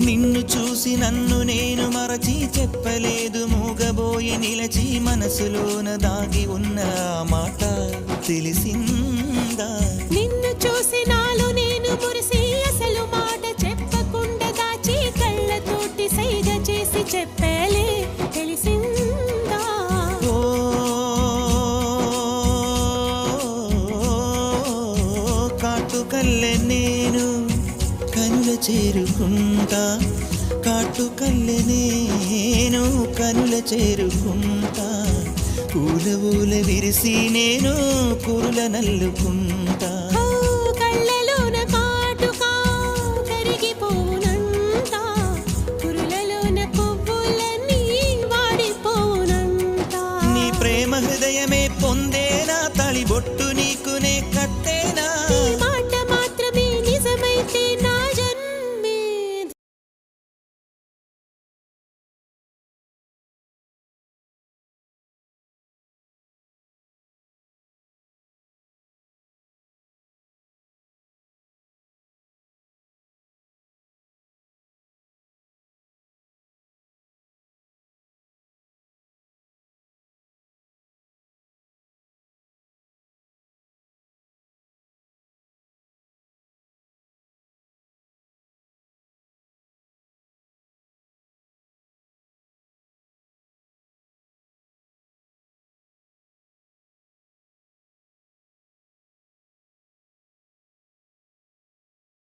నిన్ను చూసి నన్ను నేను మరచి చెప్పలేదు మూగబోయి నిలచి మనసులోన దాగి ఉన్న ఆ మాట తెలిసిందా నిన్ను చూసి నాలో నేను మురిసి అసలు మాట చెప్పకుండా దాచి కళ్ళతోటి సైగ చేసి చెప్పలే తెలిసిందా ఓ కాటుకల్లె నేను కనుల చేరుకుంటా కాటుకల్లె నేను కనుల చేరుకుంటా పూల ఊల విరిసి నేను కురుల నల్లుకుంటా